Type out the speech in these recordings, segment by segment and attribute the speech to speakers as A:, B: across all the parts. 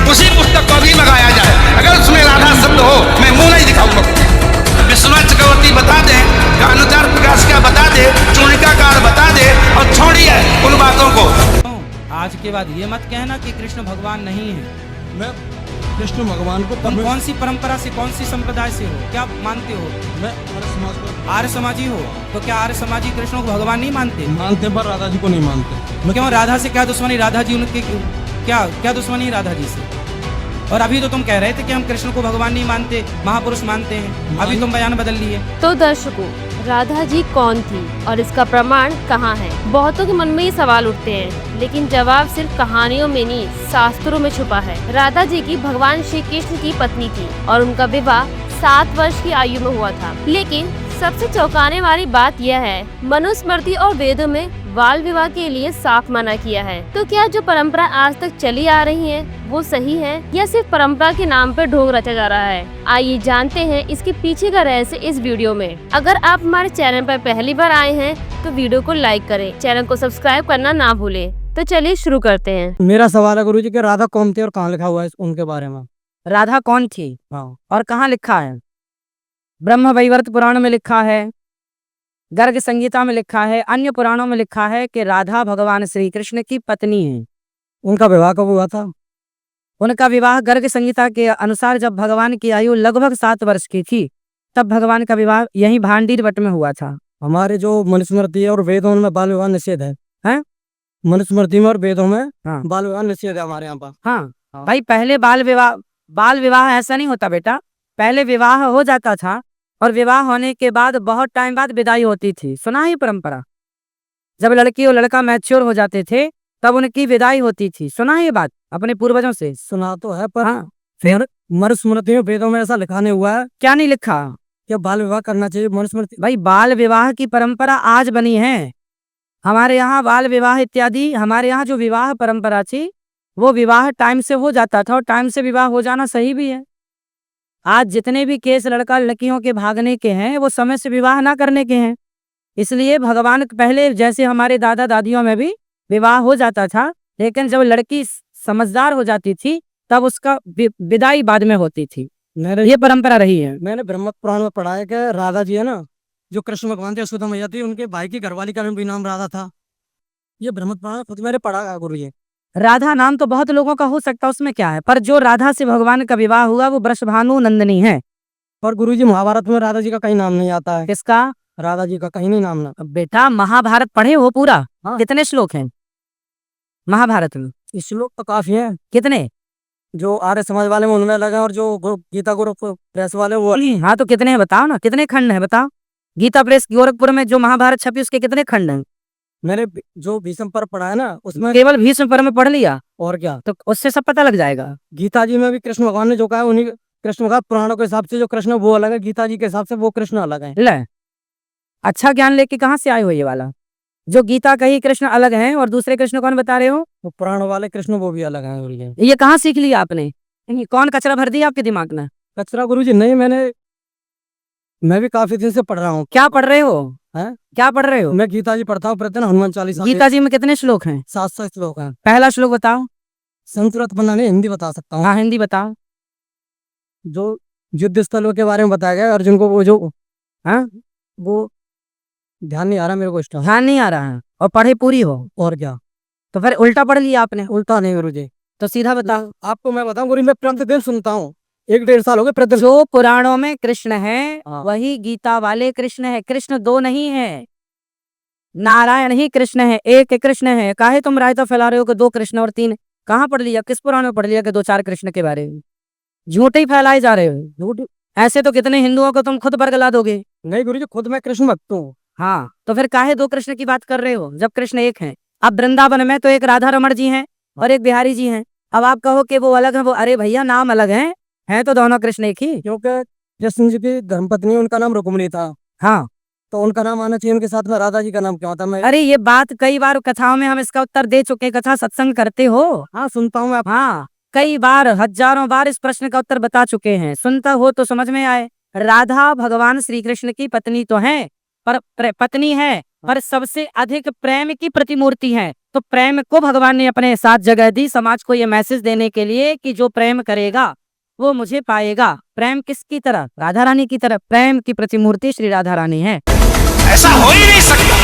A: उसी पुस्तक को भी मंगाया जाए। अगर उसमें राधा शब्द हो मैं मुंह नहीं दिखाऊंगा। विश्वनाथ चक्रवर्ती बता दे, अनुचार प्रकाश का बता दे, चूणिकाकार बता दे, और छोड़िए उन बातों को।
B: आज के बाद ये मत कहना कि कृष्ण भगवान नहीं है।
C: मैं कृष्ण भगवान को
B: तुम कौन सी परंपरा से, कौन सी संप्रदाय से हो, क्या मानते हो?
C: मैं आर्य समाज को
B: आर्य समाजी हो। तो क्या आर्य समाजी कृष्ण को भगवान नहीं मानते?
C: मानते पर राधा जी को नहीं मानते।
B: क्यों? राधा से क्या दुश्मनी? राधा जी उनके क्या क्या दुश्मनी राधा जी से? और अभी तो तुम कह रहे थे कि हम कृष्ण को भगवान नहीं मानते, महापुरुष मानते हैं। अभी तुम बयान बदल लिए।
D: तो दर्शकों, राधा जी कौन थी और इसका प्रमाण कहाँ है? बहुतों के मन में ये सवाल उठते हैं, लेकिन जवाब सिर्फ कहानियों में नहीं, शास्त्रों में छुपा है। राधा जी की भगवान श्री कृष्ण की पत्नी थी और उनका विवाह 7 वर्ष की आयु में हुआ था। लेकिन सबसे चौंकाने वाली बात यह है, मनुस्मृति और वेदों में बाल विवाह के लिए साफ मना किया है। तो क्या जो परंपरा आज तक चली आ रही है वो सही है या सिर्फ परंपरा के नाम पर ढोंग रचा जा रहा है? आइए जानते हैं इसके पीछे का रहस्य इस वीडियो में। अगर आप हमारे चैनल पर पहली बार आए हैं तो वीडियो को लाइक करें, चैनल को सब्सक्राइब करना ना भूलें। तो चलिए शुरू करते हैं।
E: मेरा सवाल है गुरुजी कि राधा कौन थी और कहाँ लिखा हुआ है उनके बारे में? राधा कौन थी और कहाँ लिखा है? ब्रह्म वैवर्त पुराण में लिखा है, गर्ग संहिता में लिखा है, अन्य पुराणों में लिखा है कि राधा भगवान श्री कृष्ण की पत्नी है।
C: उनका विवाह कब हुआ था?
E: उनका विवाह गर्ग संहिता के अनुसार जब भगवान की आयु लगभग 7 वर्ष की थी तब भगवान का विवाह यही भांडीर वट में हुआ था।
C: हमारे जो मनुस्मृति और वेदों में बाल विवाह निषेध है।
E: हैं?
C: मनुस्मृति में और वेदों में
E: हाँ।
C: बाल विवाह निषेध है हमारे यहाँ पर।
E: हाँ भाई, पहले बाल विवाह ऐसा नहीं होता बेटा। पहले विवाह हो जाता था और विवाह होने के बाद बहुत टाइम बाद विदाई होती थी। सुना है परंपरा? जब लड़की और लड़का मैच्योर हो जाते थे तब उनकी विदाई होती थी। सुना है ये बात अपने पूर्वजों से?
C: सुना तो है, पर
E: हाँ।
C: फिर मनुस्मृति में वेदों में ऐसा लिखा नहीं हुआ है
E: क्या नहीं लिखा
C: कि बाल विवाह करना चाहिए। मनुस्मृति
E: भाई, बाल विवाह की परंपरा आज बनी है। हमारे यहाँ बाल विवाह इत्यादि, हमारे यहाँ जो विवाह परंपरा थी वो विवाह टाइम से हो जाता था और टाइम से विवाह हो जाना सही भी है। आज जितने भी केस लड़का लड़कियों के भागने के हैं वो समय से विवाह ना करने के हैं। इसलिए भगवान पहले जैसे हमारे दादा दादियों में भी विवाह हो जाता था, लेकिन जब लड़की समझदार हो जाती थी तब उसका विदाई बाद में होती थी। ये परंपरा रही है।
C: मैंने ब्रह्म पुराण में पढ़ा है कि राधा जी है ना, जो कृष्ण भगवान थे, यशोदा मैया थी, उनके भाई की घरवाली का भी नाम राधा था। ये ब्रह्म पुराण खुद मैंने पढ़ा गुरु जी।
E: राधा नाम तो बहुत लोगों का हो सकता है, उसमें क्या है, पर जो राधा से भगवान का विवाह हुआ वो वृषभानु नंदिनी है।
C: पर गुरु जी महाभारत में राधा जी का कहीं नाम नहीं आता है।
E: किसका?
C: राधा जी का कहीं नहीं नाम ना।
E: बेटा महाभारत पढ़े हो पूरा?
C: हाँ।
E: कितने श्लोक हैं महाभारत में?
C: श्लोक तो काफी है।
E: कितने?
C: जो आर्य समाज वाले में उनमें लगा और जो गीता ग्रुप प्रेस वाले वो।
E: हाँ तो कितने हैं बताओ ना, कितने खंड है बताओ। गीता प्रेस गोरखपुर में जो महाभारत छपी उसके कितने खंड हैं?
C: मैंने जो भीष्म पर पढ़ा है ना उसमें
E: केवल भीष्म पर में पढ़ लिया
C: और क्या,
E: तो उससे सब पता लग जाएगा।
C: गीता जी में भी कृष्ण भगवान ने जो कहा है उन्हीं कृष्ण भगवान पुराणों के हिसाब से जो कृष्ण वो अलग है, गीता जी के हिसाब से वो कृष्ण अलग है।
E: ले, अच्छा ज्ञान लेके कहाँ से आए हो ये वाला? जो गीता कही कृष्ण अलग हैं और दूसरे कृष्ण कौन बता रहे हो?
C: वो पुराण वाले कृष्ण वो भी अलग है।
E: ये कहाँ सीख लिया आपने? कौन कचरा भर दिया आपके दिमाग में?
C: कचरा गुरु जी नहीं, मैं भी काफी दिन से पढ़ रहा हूँ।
E: क्या पढ़ रहे हो?
C: हैं?
E: क्या पढ़ रहे हो?
C: मैं गीता जी पढ़ता हूँ प्रतिदिन, हनुमान चालीसा।
E: गीता जी में कितने श्लोक हैं?
C: 700 श्लोक हैं।
E: पहला श्लोक बताओ।
C: संस्कृत पढ़ना नहीं, हिंदी बता सकता हूँ।
E: हाँ हिंदी बताओ।
C: जो युद्ध स्थलों के बारे में बताया गया अर्जुन को, वो जो वो ध्यान नहीं आ रहा मेरे को, इसका
E: ध्यान नहीं आ रहा है और पढ़े पूरी हो।
C: और क्या?
E: तो फिर उल्टा पढ़ लिया आपने।
C: उल्टा नहीं गुरु जी,
E: तो सीधा बताओ।
C: आपको मैं बताऊं गुरु, मैं प्रतिदिन सुनता हूँ, 1-1.5 साल हो गए प्रतिदिन।
E: जो पुराणों में कृष्ण है
C: हाँ।
E: वही गीता वाले कृष्ण है। कृष्ण 2 नहीं है, नारायण ही कृष्ण है, एक कृष्ण है। काहे तुम रायता फैला रहे हो कि 2 कृष्ण और 3? कहाँ पढ़ लिया? किस पुराण में पढ़ लिया कि 2-4 कृष्ण के बारे में? झूठ ही फैलाए जा रहे हो। झूठ ऐसे तो कितने हिंदुओं को तुम खुद बरगला दोगे।
C: नहीं गुरु जी, खुद मैं कृष्ण भक्त हूँ।
E: हाँ तो फिर काहे 2 कृष्ण की बात कर रहे हो जब कृष्ण एक हैं? अब वृंदावन में तो एक राधा रमण जी हैं और एक बिहारी जी हैं। अब आप कहो कि वो अलग है, वो अरे भैया नाम अलग है तो दोनों कृष्ण एक ही।
C: क्योंकि कृष्ण जी की धर्मपत्नी उनका नाम रुक्मिणी था।
E: हाँ
C: तो उनका नाम आना चाहिए, उनके साथ में राधा जी का नाम क्यों आता? मैं
E: अरे ये बात कई बार कथाओं में हम इसका उत्तर दे चुके। कथा सत्संग करते हो?
C: हाँ सुनता हूँ मैं।
E: हाँ कई बार, हजारों बार इस प्रश्न का उत्तर बता चुके हैं। सुनता हो तो समझ में आए। राधा भगवान श्री कृष्ण की पत्नी तो है, पर पत्नी है पर सबसे अधिक प्रेम की प्रतिमूर्ति है। तो प्रेम को भगवान ने अपने साथ जगह दी समाज को ये मैसेज देने के लिए कि जो प्रेम करेगा वो मुझे पाएगा। प्रेम किसकी तरह? राधा रानी की तरह। प्रेम की प्रतिमूर्ति श्री राधा रानी है।
A: ऐसा हो ही नहीं सकता।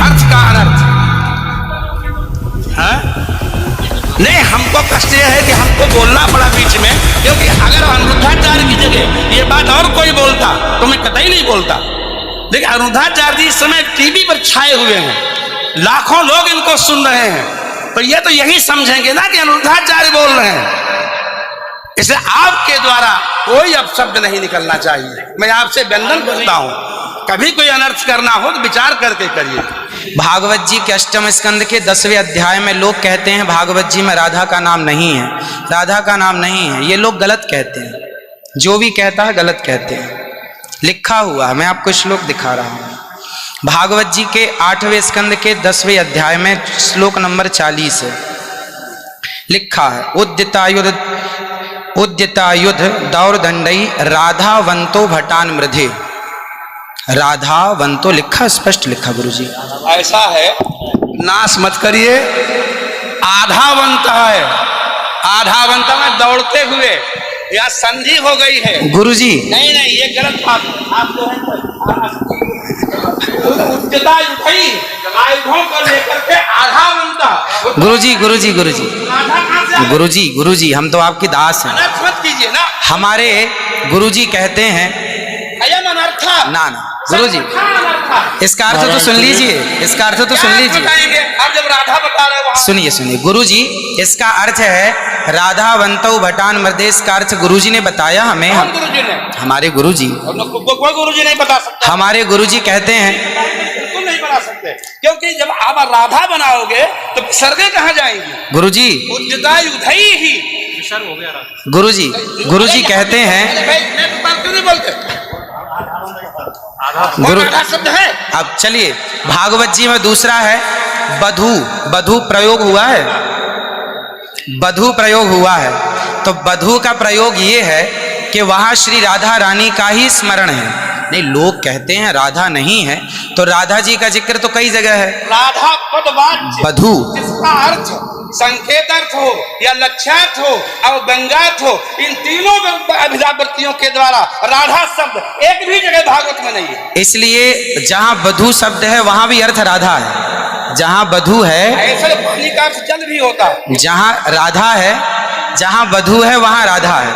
A: अर्थ का अनर्थ। हाँ? नहीं, हमको कष्ट यह है कि हमको बोलना पड़ा बीच में, क्योंकि अगर अनिरुद्धाचार्य की जगह ये बात और कोई बोलता तो मैं कतई नहीं बोलता। देखिए, अनिरुद्धाचार्य जी इस समय टीवी पर छाए हुए हैं, लाखों लोग इनको सुन रहे हैं, तो ये तो यही समझेंगे ना कि अनिरुद्धाचार्य बोल रहे हैं। इसलिए आपके द्वारा कोई अपशब्द नहीं निकलना चाहिए। मैं आपसे वंदन करता हूं, कभी कोई अनर्थ करना हो तो विचार करके करिए।
F: भागवत जी के अष्टम स्कंद के 10वें अध्याय में लोग कहते हैं भागवत जी में राधा का नाम नहीं है, राधा का नाम नहीं है। ये लोग गलत कहते हैं, जो भी कहता है गलत कहते हैं। लिखा हुआ है, मैं आपको श्लोक दिखा रहा हूँ। भागवत जी के 8वें स्कंद के 10वें अध्याय में श्लोक नंबर 40 है, लिखा है उद्यतायुध दौरदंडई राधावंतो भटान मृधे। राधावंतो लिखा, स्पष्ट लिखा गुरुजी।
A: ऐसा है, नाश मत करिए। आधावंत है, आधावंत में दौड़ते हुए, या संधि हो गई है
F: गुरुजी।
A: नहीं नहीं, ये गलत बात है। आप जो है उच्चता युद्धई आयुधों को लेकर के आधावंत।
F: गुरुजी गुरुजी गुरुजी गुरुजी गुरुजी, हम तो आपकी दास हैं।
A: अनर्थ मत कीजिए ना।
F: हमारे गुरुजी कहते हैं
A: अयम अनर्थ
F: ना ना गुरुजी, इसका अर्थ तो सुन लीजिए, इसका अर्थ तो सुन लीजिए।
A: आप जब राधा बता रहे हो,
F: सुनिए सुनिए गुरुजी, इसका अर्थ है राधावंतो भटान मृदेश का अर्थ गुरुजी ने बताया हमें।
A: हम गुरुजी ने,
F: हमारे गुरुजी,
A: कोई गुरुजी नहीं बता सकता।
F: हमारे गुरुजी कहते हैं
A: बिल्कुल नहीं बना सकते, क्योंकि जब आप राधा बनाओगे तो विसर्गे कहाँ जाएंगी?
F: गुरुजी
A: उद्यता युद्धई ही
F: गुरुजी गुरुजी कहते हैं
A: क्यों नहीं बोलते?
F: गुरु
A: राधा शब्द है।
F: अब चलिए, भागवत जी में दूसरा है बधू। बधू प्रयोग हुआ है, बधू प्रयोग हुआ है। तो बधू का प्रयोग ये है कि वहां श्री राधा रानी का ही स्मरण है। नहीं, लोग कहते हैं राधा नहीं है, तो राधा जी का जिक्र तो कई जगह है।
A: राधा पदवाच्य
F: बधू
A: जिसका अर्थ संकेत अर्थ हो या लक्ष्यार्थ हो और व्यंग्यार्थ हो, इन तीनों अभिधावृत्तियों के द्वारा राधा शब्द एक भी जगह भागवत में नहीं है।
F: इसलिए जहां बधू शब्द है वहां भी अर्थ राधा है। जहां बधू है,
A: ऐसे पानी का अर्थ जल भी होता है।
F: जहां राधा है, जहां बधू है वहां राधा है।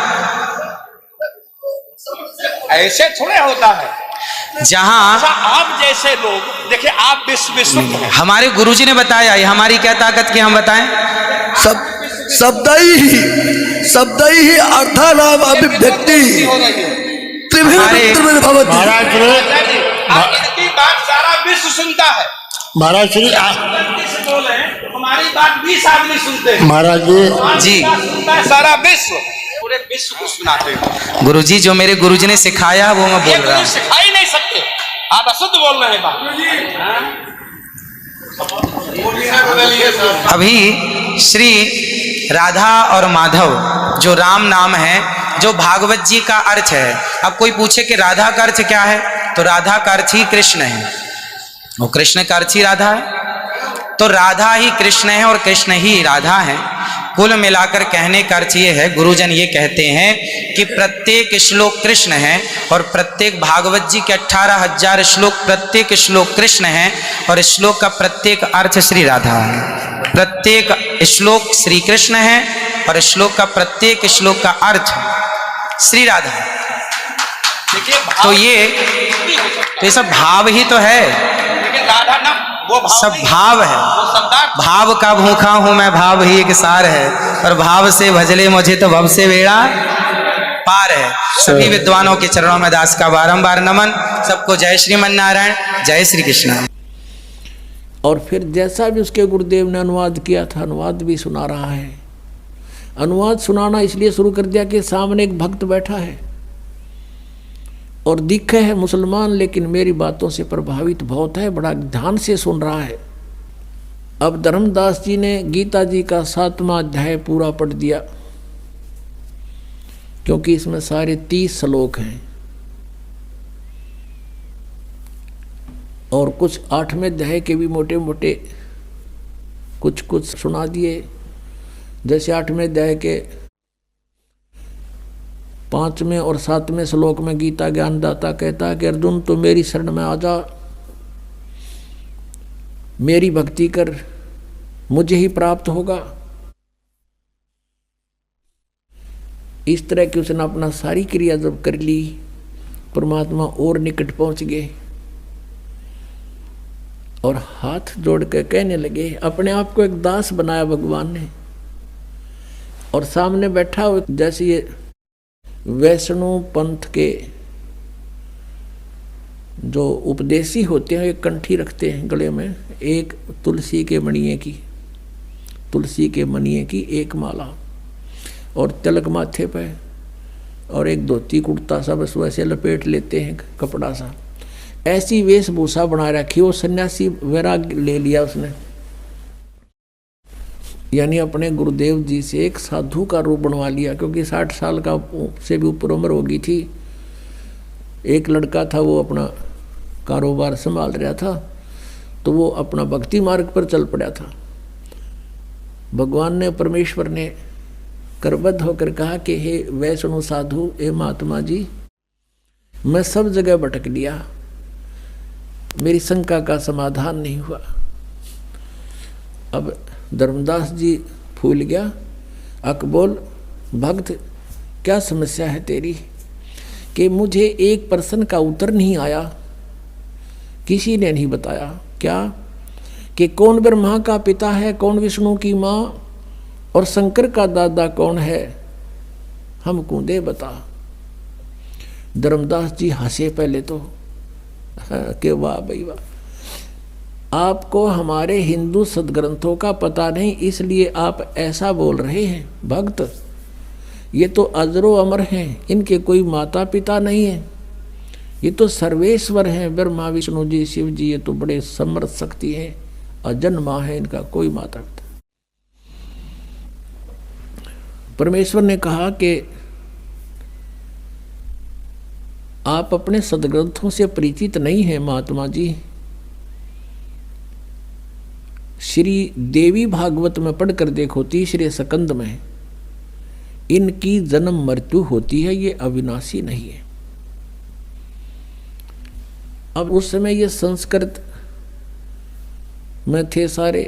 A: ऐसे थोड़े होता है।
F: जहां
A: आप जैसे लोग देखिए, आप विश्व
F: हमारे गुरुजी ने बताया, ये हमारी क्या ताकत की हम बताएं?
G: शब्दई ही अर्थानाम अभिव्यक्ति त्रिभिन्न भवति।
A: इनकी बात सारा विश्व सुनता है।
G: महाराज श्री
A: बोले हमारी बात 20 आदमी सुनते हैं।
G: महाराज
F: जी,
A: सारा विश्व, पूरे विश्व को सुनाते हैं।
F: गुरुजी जो मेरे गुरुजी ने सिखाया वो मैं बोल रहा हूँ।
A: सिखा ही नहीं सकते, आप अशुद्ध बोल रहे हैं बात।
F: अभी श्री राधा और माधव जो राम नाम है, जो भागवत जी का अर्थ है। अब कोई पूछे कि राधा का अर्थ क्या है, तो राधा का अर्थ ही कृष्ण है, वो कृष्ण का अर्थ ही राधा है। तो राधा ही कृष्ण है और कृष्ण ही राधा है। कुल मिलाकर कहने का अर्थ ये है, गुरुजन ये कहते हैं कि प्रत्येक श्लोक कृष्ण है और प्रत्येक भागवत जी के 18,000 श्लोक, प्रत्येक श्लोक कृष्ण है और श्लोक का प्रत्येक अर्थ श्री राधा है। प्रत्येक श्लोक श्री कृष्ण है और श्लोक का प्रत्येक श्लोक का अर्थ श्री राधा है। तो ये सब भाव ही तो है,
A: राधा ना वो भाव
F: सब
A: नहीं,
F: भाव है।
A: वो शब्दार्थ।
F: भाव का भूखा हूं मैं, भाव ही एक सार है, और भाव से भजले मुझे तो भव से बेड़ा पार है। सभी विद्वानों के चरणों में दास का बारंबार नमन। सबको जय श्रीमन नारायण, जय श्री कृष्ण।
H: और फिर जैसा भी उसके गुरुदेव ने अनुवाद किया था, अनुवाद भी सुना रहा है। अनुवाद सुनाना इसलिए शुरू कर दिया कि सामने एक भक्त बैठा है और दिखे है मुसलमान, लेकिन मेरी बातों से प्रभावित बहुत है, बड़ा ध्यान से सुन रहा है। अब धर्मदास जी ने गीता जी का 7वां अध्याय पूरा पढ़ दिया, क्योंकि इसमें सारे 30 श्लोक हैं और कुछ 8वें अध्याय के भी मोटे मोटे कुछ कुछ सुना दिए। जैसे 8वें अध्याय के 5वें और 7वें श्लोक में गीता ज्ञानदाता कहता है कि अर्जुन तो मेरी शरण में आ जा, मेरी भक्ति कर, मुझे ही प्राप्त होगा। इस तरह की उसने अपना सारी क्रिया जब कर ली, परमात्मा और निकट पहुंच गए और हाथ जोड़ के कहने लगे। अपने आप को एक दास बनाया भगवान ने, और सामने बैठा हो जैसे ये वैष्णव पंथ के जो उपदेशी होते हैं, एक कंठी रखते हैं गले में, एक तुलसी के मणिये की एक माला और तिलक माथे पे, और एक धोती कुर्ता सा बस वैसे लपेट लेते हैं कपड़ा सा, ऐसी वेशभूषा बना रखी। वो सन्यासी वैराग ले लिया उसने, यानी अपने गुरुदेव जी से एक साधु का रूप बनवा लिया, क्योंकि 60 साल का से भी ऊपर उम्र हो गई थी। एक लड़का था, वो अपना कारोबार संभाल रहा था, तो वो अपना भक्ति मार्ग पर चल पड़ा था। भगवान ने, परमेश्वर ने करबद्ध होकर कहा कि हे वैष्णव साधु, हे महात्मा जी, मैं सब जगह भटक लिया, मेरी शंका का समाधान नहीं हुआ। अब धर्मदास जी फूल गया। अकबोल भक्त, क्या समस्या है तेरी? कि मुझे एक प्रश्न का उत्तर नहीं आया, किसी ने नहीं बताया। क्या? कि कौन ब्रह्मा का पिता है, कौन विष्णु की माँ, और शंकर का दादा कौन है, हमको दे बता। धर्मदास जी हंसे पहले तो कि वाह भाई वाह, आपको हमारे हिंदू सदग्रंथों का पता नहीं, इसलिए आप ऐसा बोल रहे हैं। भक्त, ये तो अजरो अमर हैं, इनके कोई माता पिता नहीं है, ये तो सर्वेश्वर हैं, ब्रह्मा विष्णु जी शिव जी, ये तो बड़े समर्थ शक्ति हैं, अजन्मा है, इनका कोई माता पिता। परमेश्वर ने कहा कि आप अपने सदग्रंथों से परिचित नहीं हैं महात्मा जी। श्री देवी भागवत में पढ़कर देखो, तीसरे स्कंद में, इनकी जन्म मृत्यु होती है, ये अविनाशी नहीं है। अब उस समय ये संस्कृत में थे सारे,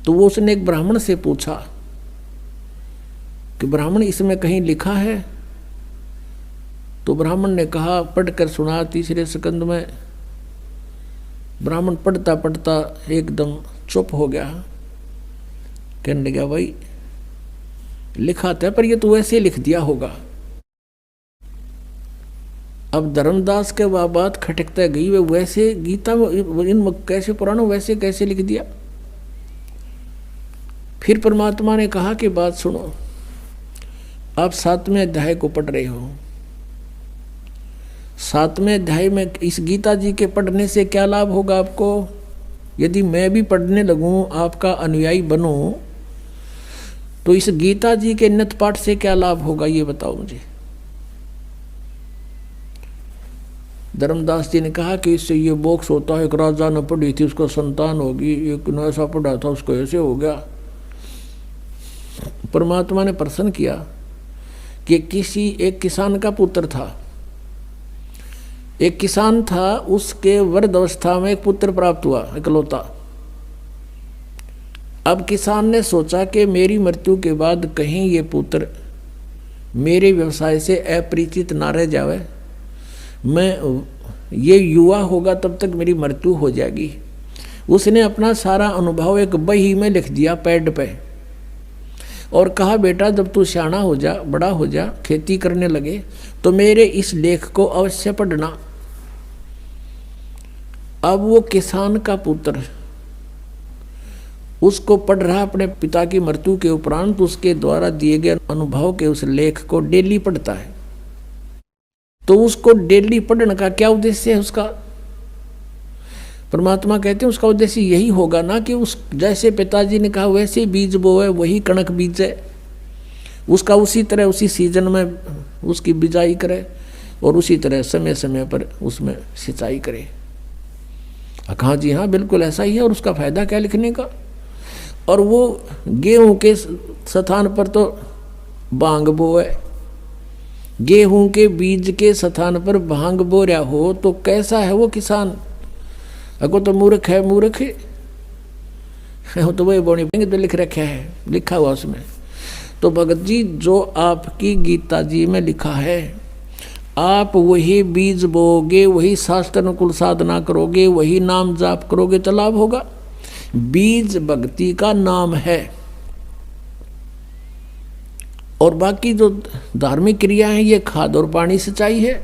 H: तो वो उसने एक ब्राह्मण से पूछा कि ब्राह्मण इसमें कहीं लिखा है? तो ब्राह्मण ने कहा, पढ़कर सुना तीसरे स्कंद में। ब्राह्मण पढ़ता पढ़ता एकदम चुप हो गया, कहने लगा, भाई लिखा था, पर ये तो वैसे लिख दिया होगा। अब धर्मदास के वह बात खटकता गई, वे वैसे गीता इन कैसे पुराणों वैसे कैसे लिख दिया। फिर परमात्मा ने कहा कि बात सुनो, आप 7वें अध्याय को पढ़ रहे हो, 7वें अध्याय में इस गीता जी के पढ़ने से क्या लाभ होगा आपको? यदि मैं भी पढ़ने लगूं, आपका अनुयायी बनूं, तो इस गीता जी के नित पाठ से क्या लाभ होगा, ये बताओ मुझे। धर्मदास जी ने कहा कि इससे ये मोक्ष होता है। एक राजा ने पढ़ी थी, उसको संतान होगी, एक ने ऐसा पढ़ा था, उसको ऐसे हो गया। परमात्मा ने प्रश्न किया कि एक किसान का पुत्र था, एक किसान था, उसके वृद्ध अवस्था में एक पुत्र प्राप्त हुआ, इकलौता। अब किसान ने सोचा कि मेरी मृत्यु के बाद कहीं ये पुत्र मेरे व्यवसाय से अपरिचित ना रह जावे, मैं ये युवा होगा तब तक मेरी मृत्यु हो जाएगी। उसने अपना सारा अनुभव एक बही में लिख दिया पैड पे, और कहा, बेटा जब तू सियाना हो जा, बड़ा हो जा, खेती करने लगे, तो मेरे इस लेख को अवश्य पढ़ना। अब वो किसान का पुत्र उसको पढ़ रहा अपने पिता की मृत्यु के उपरांत, उसके द्वारा दिए गए अनुभव के उस लेख को डेली पढ़ता है। तो उसको डेली पढ़ने का क्या उद्देश्य है उसका? परमात्मा कहते हैं उसका उद्देश्य यही होगा ना कि उस जैसे पिताजी ने कहा वैसे बीज बोए, वही कणक बीजे, उसका उसी तरह उसी सीजन में उसकी बिजाई करे, और उसी तरह समय समय पर उसमें सिंचाई करे। कहा जी हाँ बिल्कुल ऐसा ही है, और उसका फायदा क्या लिखने का? और वो गेहूं के स्थान पर तो भांग बोए, गेहूं के बीज के स्थान पर भांग बो रहा हो तो कैसा है वो किसान? अगो तो मूर्ख है, मूर्ख है तो वही बोनी तो लिख रखा है, लिखा हुआ उसमें। तो भगत जी जो आपकी गीता जी में लिखा है, आप वही बीज बोगे, वही शास्त्र अनुकूल साधना करोगे, वही नाम जाप करोगे तो लाभ होगा। बीज भक्ति का नाम है और बाकी जो धार्मिक क्रिया है ये खाद और पानी सिंचाई है।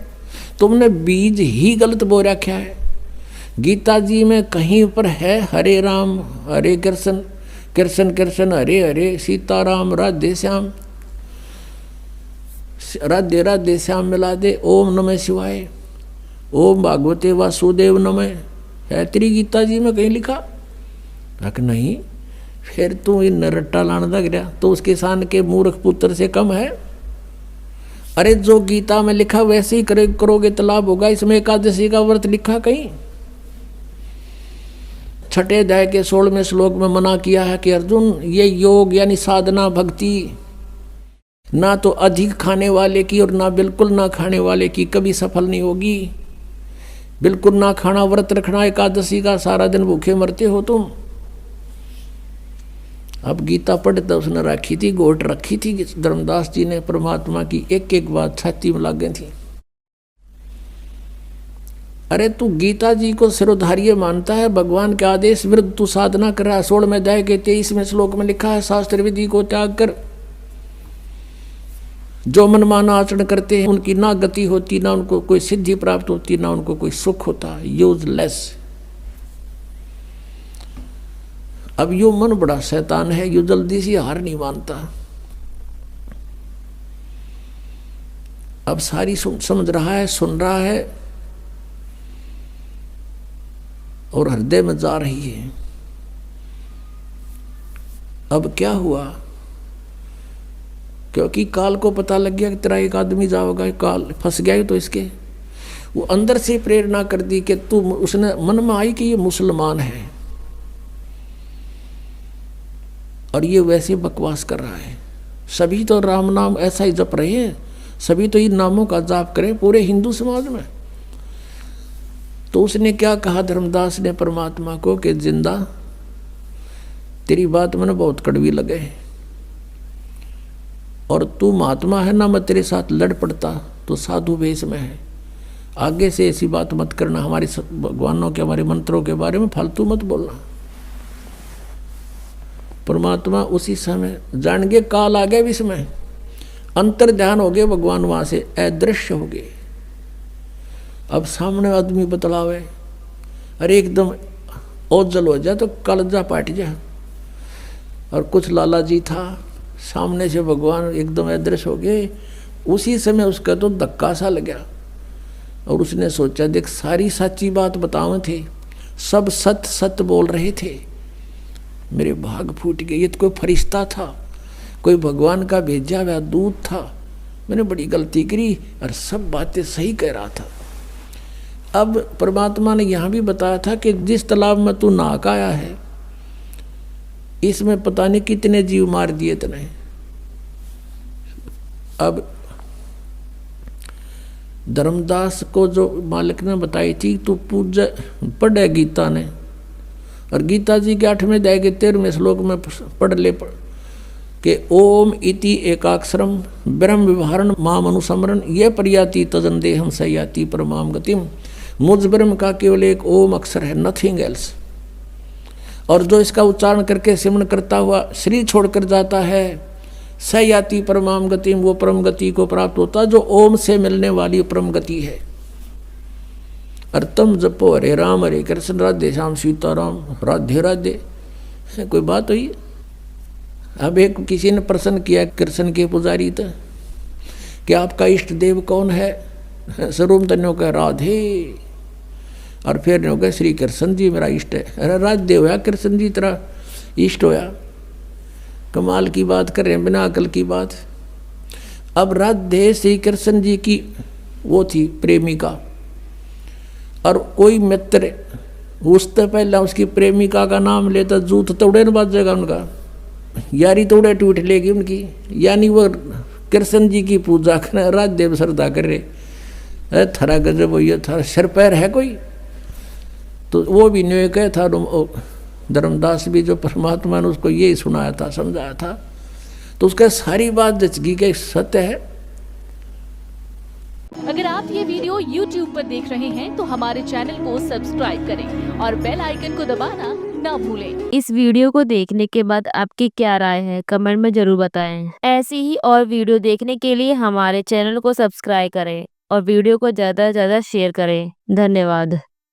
H: तुमने बीज ही गलत बो रखा है। गीता जी में कहीं पर है हरे राम हरे कृष्ण, कृष्ण कृष्ण हरे हरे, सीताराम राधे श्याम, राधे राधे श्याम मिला दे, ओम नमः शिवाय, ओम भागवते वासुदेव नमः, है तेरी गीता जी में कहीं लिखा? नहीं। फिर तू इन रट्टा लाने लग गया तो उस किसान के मूर्ख पुत्र से कम है? अरे जो गीता में लिखा वैसे ही करोगे तो लाभ होगा। इसमें एकादशी का व्रत लिखा कहीं? छठे अध्याय के 16वें श्लोक में मना किया है कि अर्जुन ये योग यानी साधना भक्ति ना तो अधिक खाने वाले की और ना बिल्कुल ना खाने वाले की कभी सफल नहीं होगी। बिल्कुल ना खाना व्रत रखना एकादशी का, सारा दिन भूखे मरते हो तुम। अब गीता पढ़ते उसने रखी थी, गोट रखी थी धर्मदास जी ने, परमात्मा की एक एक बात छाती में लग गई थी। अरे तू गीता जी को सिरोधार्य मानता है, भगवान के आदेश विरुद्ध तू साधना कर रहा है। 16वें अध्याय के 23वें श्लोक में लिखा है शास्त्र विधि को त्याग कर जो मनमाना आचरण करते हैं उनकी ना गति होती, ना उनको कोई सिद्धि प्राप्त होती, ना उनको कोई सुख होता, यूजलेस। अब यो मन बड़ा शैतान है, यो जल्दी से हार नहीं मानता। अब सारी समझ रहा है, सुन रहा है और हृदय में जा रही है। अब क्या हुआ? क्योंकि काल को पता लग गया कि तेरा एक आदमी जाओगा, काल फंस गया तो इसके वो अंदर से प्रेरणा कर दी कि तू, उसने मन में आई कि ये मुसलमान है और ये वैसे बकवास कर रहा है। सभी तो राम नाम ऐसा ही जप रहे हैं, सभी तो इन नामों का जाप करें पूरे हिंदू समाज में। तो उसने क्या कहा धर्मदास ने परमात्मा को कि जिंदा तेरी बात मैंने बहुत कड़वी लगे और तू महात्मा है ना, मैं तेरे साथ लड़ पड़ता तो साधु वेश में है। आगे से ऐसी बात मत करना, हमारे भगवानों के हमारे मंत्रों के बारे में फालतू मत बोलना। परमात्मा उसी समय जान गए काल आ गए, इसमें अंतर ध्यान हो गए, भगवान वहां से अदृश्य हो गए। अब सामने आदमी बतलावे, अरे एकदम ओझल हो जाए तो कलजा पाट जा। और कुछ लाला जी था, सामने से भगवान एकदम अदृश्य हो गए। उसी समय उसका तो धक्का सा लगा और उसने सोचा देख सारी सच्ची बात बतावे थे, सब सत्य सत्य बोल रहे थे, मेरे भाग फूट गए। ये तो कोई फरिश्ता था, कोई भगवान का भेजा हुआ दूत था, मैंने बड़ी गलती करी और सब बातें सही कह रहा था। अब परमात्मा ने यहाँ भी बताया था कि जिस तालाब में तू नहा के आया है इसमें पता नहीं कितने जीव मार दिए तने। अब धर्मदास को जो मालिक ने बताई थी तू पूजा पढ़े गीता ने, और गीता जी के 8वें अध्याय के 13वें श्लोक में पढ़ ले कि ओम इति एकाक्षरम ब्रह्म विवरण माम अनुसमरण ये प्रयाति तजन देहम सयाति परमाम गतिम। मुझ ब्रह्म का केवल एक ओम अक्षर है, नथिंग एल्स। और जो इसका उच्चारण करके सिमरण करता हुआ शरीर छोड़कर जाता है सयाति परमाम गतिम, वो परम गति को प्राप्त होता जो ओम से मिलने वाली परम गति है। और तुम जपो हरे राम हरे कृष्ण राधे श्याम सीताराम राधे राधे। कोई बात हुई? अब एक किसी ने प्रश्न किया कृष्ण के पुजारी तो कि आपका इष्ट देव कौन है? स्वरूप तन्यों का राधे, और फिर ने कहा श्री कृष्ण जी मेरा इष्ट है। अरे राधे होया कृष्ण जी तेरा इष्ट होया? कमाल की बात कर रहे हैं, बिना अकल की बात। अब राधे श्री कृष्ण जी की वो थी प्रेमिका, और कोई मित्र उससे पहले उसकी प्रेमिका का नाम लेता जूत तोड़े न बाजेगा उनका, यारी तोड़े टूट लेगी उनकी। यानी वो कृष्ण जी की पूजा कर राजदेव श्रद्धा कर रहे, थरा गजब हो, ये था सिर पैर है कोई। तो वो भी न्याय कह था, धर्मदास भी जो परमात्मा ने उसको यही सुनाया था, समझाया था, तो उसका सारी बात जचगी के सत्य है।
I: अगर आप ये वीडियो YouTube पर देख रहे हैं तो हमारे चैनल को सब्सक्राइब करें और बेल आइकन को दबाना ना भूलें।
D: इस वीडियो को देखने के बाद आपकी क्या राय है कमेंट में जरूर बताएं। ऐसी ही और वीडियो देखने के लिए हमारे चैनल को सब्सक्राइब करें और वीडियो को ज़्यादा से ज़्यादा शेयर करें। धन्यवाद।